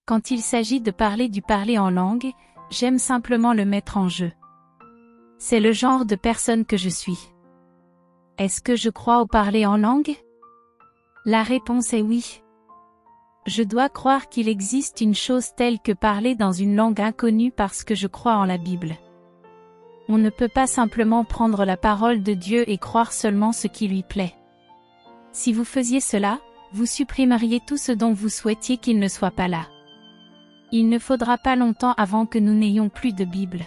Quand il s'agit de parler du parler en langue, j'aime simplement le mettre en jeu. C'est le genre de personne que je suis. Est-ce que je crois au parler en langue? La réponse est oui. Je dois croire qu'il existe une chose telle que parler dans une langue inconnue parce que je crois en la Bible. On ne peut pas simplement prendre la parole de Dieu et croire seulement ce qui lui plaît. Si vous faisiez cela, vous supprimeriez tout ce dont vous souhaitiez qu'il ne soit pas là. Il ne faudra pas longtemps avant que nous n'ayons plus de Bible.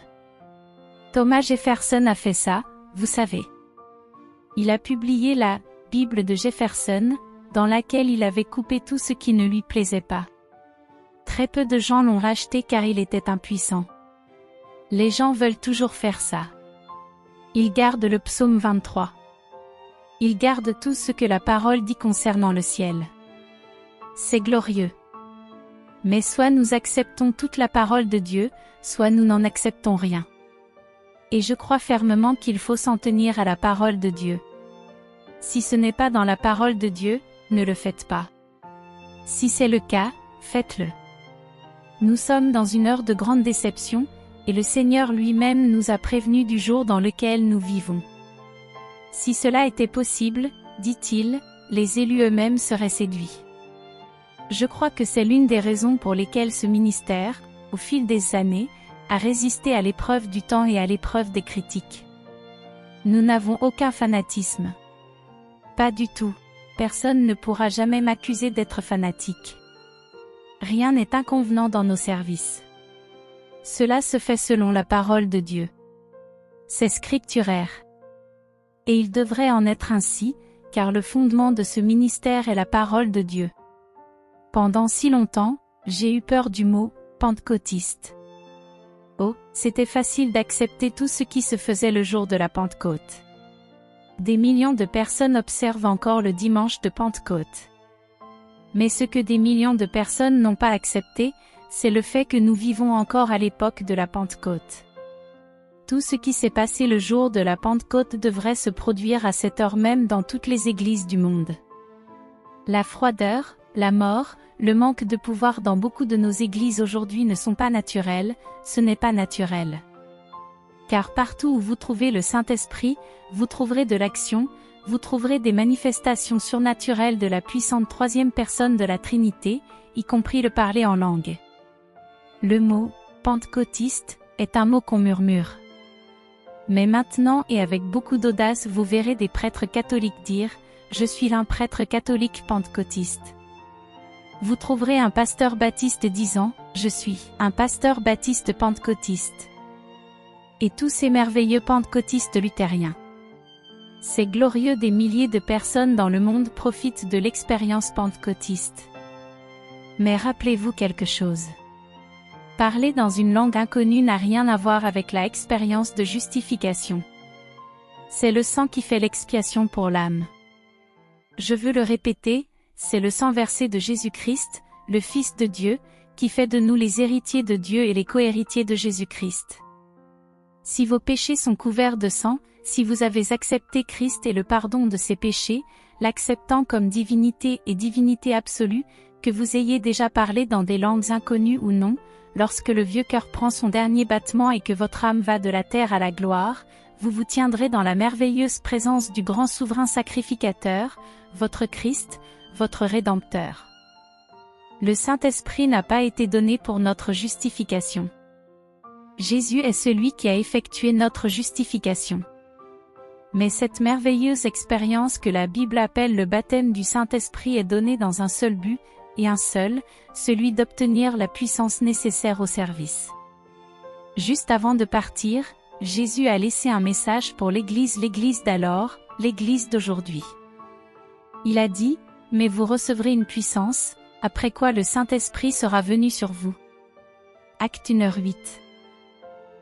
Thomas Jefferson a fait ça, vous savez. Il a publié la Bible de Jefferson, dans laquelle il avait coupé tout ce qui ne lui plaisait pas. Très peu de gens l'ont racheté car il était impuissant. Les gens veulent toujours faire ça. Ils gardent le psaume 23. Ils gardent tout ce que la parole dit concernant le ciel. C'est glorieux. Mais soit nous acceptons toute la parole de Dieu, soit nous n'en acceptons rien. Et je crois fermement qu'il faut s'en tenir à la parole de Dieu. Si ce n'est pas dans la parole de Dieu, ne le faites pas. Si c'est le cas, faites-le. Nous sommes dans une heure de grande déception, et le Seigneur lui-même nous a prévenus du jour dans lequel nous vivons. Si cela était possible, dit-il, les élus eux-mêmes seraient séduits. Je crois que c'est l'une des raisons pour lesquelles ce ministère, au fil des années, a résisté à l'épreuve du temps et à l'épreuve des critiques. Nous n'avons aucun fanatisme. Pas du tout. Personne ne pourra jamais m'accuser d'être fanatique. Rien n'est inconvenant dans nos services. Cela se fait selon la parole de Dieu. C'est scripturaire. Et il devrait en être ainsi, car le fondement de ce ministère est la parole de Dieu. Pendant si longtemps, j'ai eu peur du mot « pentecôtiste ». Oh, c'était facile d'accepter tout ce qui se faisait le jour de la Pentecôte. Des millions de personnes observent encore le dimanche de Pentecôte. Mais ce que des millions de personnes n'ont pas accepté, c'est le fait que nous vivons encore à l'époque de la Pentecôte. Tout ce qui s'est passé le jour de la Pentecôte devrait se produire à cette heure même dans toutes les églises du monde. La froideur, la mort, le manque de pouvoir dans beaucoup de nos églises aujourd'hui ne sont pas naturels, ce n'est pas naturel. Car partout où vous trouvez le Saint-Esprit, vous trouverez de l'action, vous trouverez des manifestations surnaturelles de la puissante troisième personne de la Trinité, y compris le parler en langue. Le mot « pentecôtiste » est un mot qu'on murmure. Mais maintenant et avec beaucoup d'audace vous verrez des prêtres catholiques dire « Je suis un prêtre catholique pentecôtiste ». Vous trouverez un pasteur baptiste disant « Je suis un pasteur baptiste pentecôtiste ». Et tous ces merveilleux pentecôtistes luthériens. C'est glorieux, des milliers de personnes dans le monde profitent de l'expérience pentecôtiste. Mais rappelez-vous quelque chose. Parler dans une langue inconnue n'a rien à voir avec la expérience de justification. C'est le sang qui fait l'expiation pour l'âme. Je veux le répéter, c'est le sang versé de Jésus-Christ, le Fils de Dieu, qui fait de nous les héritiers de Dieu et les co-héritiers de Jésus-Christ. Si vos péchés sont couverts de sang, si vous avez accepté Christ et le pardon de ses péchés, l'acceptant comme divinité et divinité absolue, que vous ayez déjà parlé dans des langues inconnues ou non, lorsque le vieux cœur prend son dernier battement et que votre âme va de la terre à la gloire, vous vous tiendrez dans la merveilleuse présence du grand souverain sacrificateur, votre Christ, votre Rédempteur. Le Saint-Esprit n'a pas été donné pour notre justification. Jésus est celui qui a effectué notre justification. Mais cette merveilleuse expérience que la Bible appelle le baptême du Saint-Esprit est donnée dans un seul but, et un seul, celui d'obtenir la puissance nécessaire au service. Juste avant de partir, Jésus a laissé un message pour l'Église d'alors, l'Église d'aujourd'hui. Il a dit, « Mais vous recevrez une puissance, après quoi le Saint-Esprit sera venu sur vous. » Actes 1h8.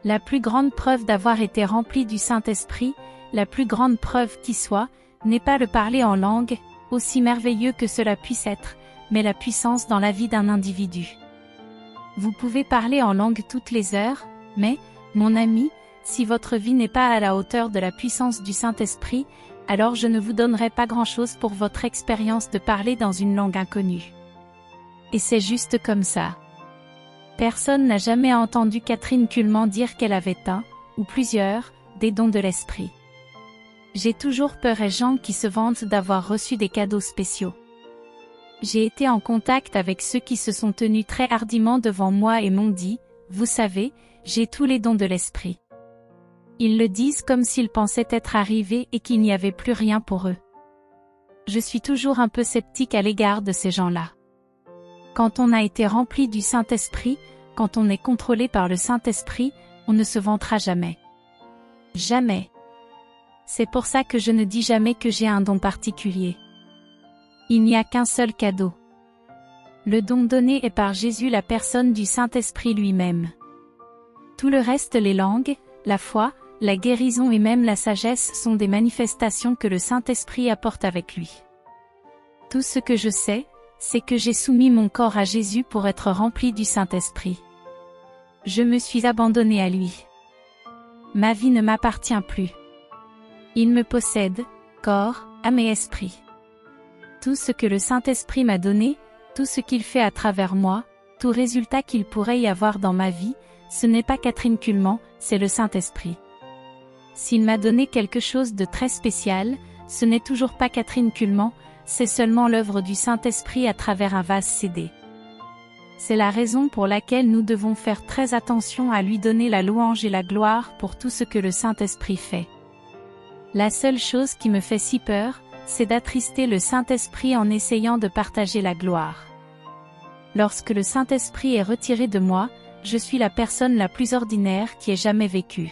La plus grande preuve d'avoir été rempli du Saint-Esprit, la plus grande preuve qui soit, n'est pas le parler en langue, aussi merveilleux que cela puisse être, mais la puissance dans la vie d'un individu. Vous pouvez parler en langue toutes les heures, mais, mon ami, si votre vie n'est pas à la hauteur de la puissance du Saint-Esprit, alors je ne vous donnerai pas grand-chose pour votre expérience de parler dans une langue inconnue. Et c'est juste comme ça. Personne n'a jamais entendu Catherine Kuhlman dire qu'elle avait un, ou plusieurs, des dons de l'esprit. J'ai toujours peur des gens qui se vantent d'avoir reçu des cadeaux spéciaux. J'ai été en contact avec ceux qui se sont tenus très hardiment devant moi et m'ont dit, « Vous savez, j'ai tous les dons de l'esprit. » Ils le disent comme s'ils pensaient être arrivés et qu'il n'y avait plus rien pour eux. Je suis toujours un peu sceptique à l'égard de ces gens-là. Quand on a été rempli du Saint-Esprit, quand on est contrôlé par le Saint-Esprit, on ne se vantera jamais. Jamais. C'est pour ça que je ne dis jamais que j'ai un don particulier. Il n'y a qu'un seul cadeau. Le don donné est par Jésus, la personne du Saint-Esprit lui-même. Tout le reste, les langues, la foi, la guérison et même la sagesse sont des manifestations que le Saint-Esprit apporte avec lui. Tout ce que je sais, c'est que j'ai soumis mon corps à Jésus pour être rempli du Saint-Esprit. Je me suis abandonné à lui. Ma vie ne m'appartient plus. Il me possède, corps, âme et esprit. Tout ce que le Saint-Esprit m'a donné, tout ce qu'il fait à travers moi, tout résultat qu'il pourrait y avoir dans ma vie, ce n'est pas Catherine Kuhlman, c'est le Saint-Esprit. S'il m'a donné quelque chose de très spécial, ce n'est toujours pas Catherine Kuhlman, c'est seulement l'œuvre du Saint-Esprit à travers un vase CD. C'est la raison pour laquelle nous devons faire très attention à lui donner la louange et la gloire pour tout ce que le Saint-Esprit fait. La seule chose qui me fait si peur, c'est d'attrister le Saint-Esprit en essayant de partager la gloire. Lorsque le Saint-Esprit est retiré de moi, je suis la personne la plus ordinaire qui ait jamais vécu.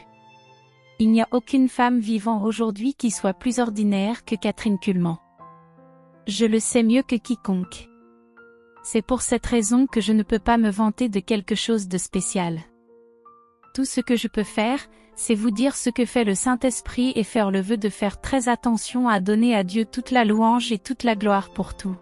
Il n'y a aucune femme vivant aujourd'hui qui soit plus ordinaire que Catherine Kuhlman. Je le sais mieux que quiconque. C'est pour cette raison que je ne peux pas me vanter de quelque chose de spécial. Tout ce que je peux faire, c'est vous dire ce que fait le Saint-Esprit et faire le vœu de faire très attention à donner à Dieu toute la louange et toute la gloire pour tout.